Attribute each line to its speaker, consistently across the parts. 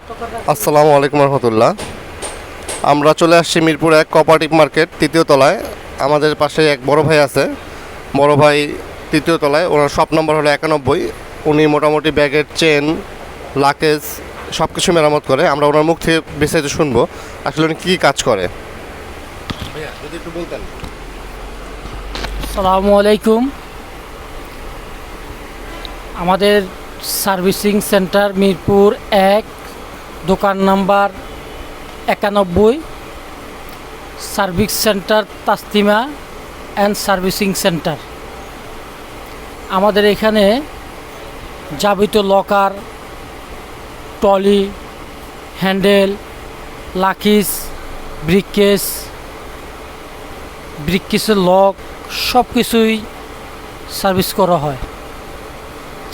Speaker 1: আসসালামু আলাইকুম রহমতুল্লাহ। আমরা চলে আসছি মিরপুর এক কোঅপারেটিভ মার্কেট তৃতীয় তলায়। আমাদের পাশে এক বড় ভাই আছে। বড় ভাই তৃতীয় তলায়, ওনার শপ নম্বর হলো 91। উনি মোটামুটি ব্যাগের চেন, লাকেজ সব কিছু মেরামত করে। আমরা ওনার মুখ থেকে বিস্তারিত শুনবো আসলে উনি কী কাজ করে। ভাইয়া যদি একটু বলতেন।
Speaker 2: আসসালামু আলাইকুম। আমাদের সার্ভিসিং সেন্টার মিরপুর 1, দোকান number 91, service centre Taslima and servicing centre. আমাদের এখানে যাবতীয় লকার, ট্রলি, হ্যান্ডেল, লাকিস, ব্রিককেসের লক সব কিছুই সার্ভিস করা হয়।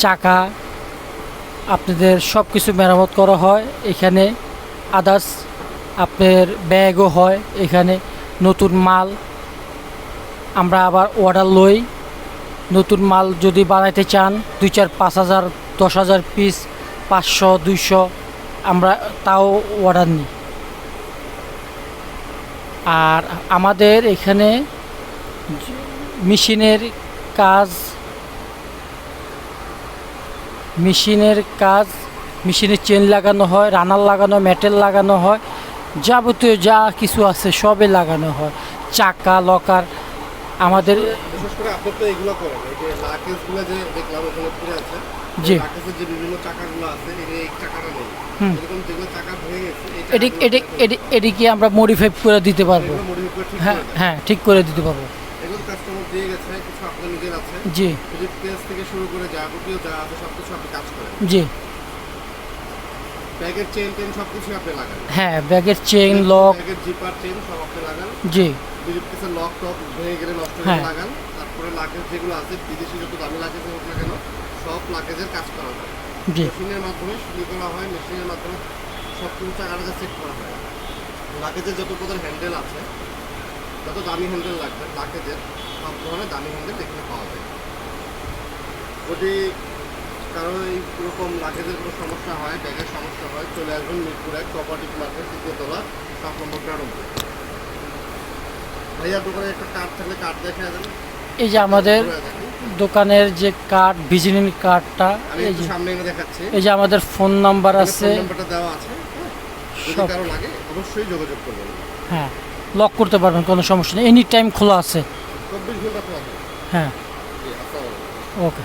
Speaker 2: চাকা আপনাদের সব কিছু মেরামত করা হয় এখানে। আদার্স আপনার ব্যাগও হয় এখানে। নতুন মাল আমরা আবার অর্ডার লই। নতুন মাল যদি বানাইতে চান 2, 4, 5 হাজার 10 হাজার পিস, 500, 200 আমরা তাও অর্ডার নিই। আর আমাদের এখানে মেশিনের কাজ, মেশিনের চেন লাগানো হয়, রানার লাগানো, মেটেল লাগানো হয়, যাবতীয় যা কিছু আছে সবই লাগানো হয়। চাকা, লকার আমাদের।
Speaker 1: বিশেষ করে আপনি তো এগুলো করেন, এই যে লাকেজগুলো যে দেখলাম ওখানে পড়ে আছে,
Speaker 2: জি,
Speaker 1: লাকেজের যে বিভিন্ন চাকাগুলো আছে, এই চাকাটা নেই, এরকম যেগুলো চাকা ভেঙে গেছে
Speaker 2: এদিকে আমরা মডিফাই করে দিতে পারবো।
Speaker 1: এগুলো মডিফাই করে ঠিক
Speaker 2: হ্যাঁ
Speaker 1: করে দেন।
Speaker 2: হ্যাঁ, ঠিক করে দিতে পারবো।
Speaker 1: এগুলো কাস্টমার দিয়ে গেছে, কিছু আপনার নিজের আছে।
Speaker 2: জি
Speaker 1: কেস থেকে শুরু করে যাবতীয় যা আছে সবকিছু আপনি কাজ করেন।
Speaker 2: জি
Speaker 1: ব্যাগের চেন টেন সবকিছু আপনি লাগান।
Speaker 2: হ্যাঁ, ব্যাগের চেইন, লক,
Speaker 1: ব্যাগের জিপার চেন সব আপনি লাগান।
Speaker 2: জি
Speaker 1: ব্রিফকেসের লক টক ভেঙে গেলে নষ্ট
Speaker 2: হ্যাঁ।
Speaker 1: হয়ে লাগান। তারপরে লাকেজ যেগুলো আছে বিদেশি যত দামি লাকেজ হোক না কেন সব লাকেজের কাজ করা হয়।
Speaker 2: জি
Speaker 1: মেশিনের মাধ্যমে শুরু করা হয়, মেশিনের মাধ্যমে সব কিছু চাকাটা চেক করা হয়। লাকেজের যত প্রকার হ্যান্ডেল আছে, যত দামি হ্যান্ডেল লাগবে লাকেজের সব ধরনের দামি হ্যান্ডেল এখানে পাওয়া যায়। যদি কারো এইরকম লাগেজের কোনো সমস্যা হয়, ব্যাগের সমস্যা হয়, চলে আসবেন মিরপুর এক কোঅপারেটিভ মার্কেট তৃতীয় তলা, শপ নম্বর 92। ভাইয়া দোকানে একটা কার্ড থাকলে কার্ড দেখে দেন।
Speaker 2: এই যে আমাদের দোকানের যে কার্ড, ভিজিটিং কার্ডটা,
Speaker 1: আমি
Speaker 2: এই
Speaker 1: একটু
Speaker 2: যে
Speaker 1: সামনে এনে দেখাচ্ছি।
Speaker 2: এই যে আমাদের ফোন নাম্বার আছে,
Speaker 1: ফোন নাম্বারটা দেওয়া আছে, যদি
Speaker 2: সব।
Speaker 1: কারো লাগে অবশ্যই যোগাযোগ করবেন।
Speaker 2: হ্যাঁ, লক করতে পারবেন, কোনো সমস্যা নেই, এনি টাইম খোলা আছে।
Speaker 1: 24 ঘন্টা খোলা থাকে।
Speaker 2: হ্যাঁ,
Speaker 1: জি, আসসালামু আলাইকুম।
Speaker 2: ওকে।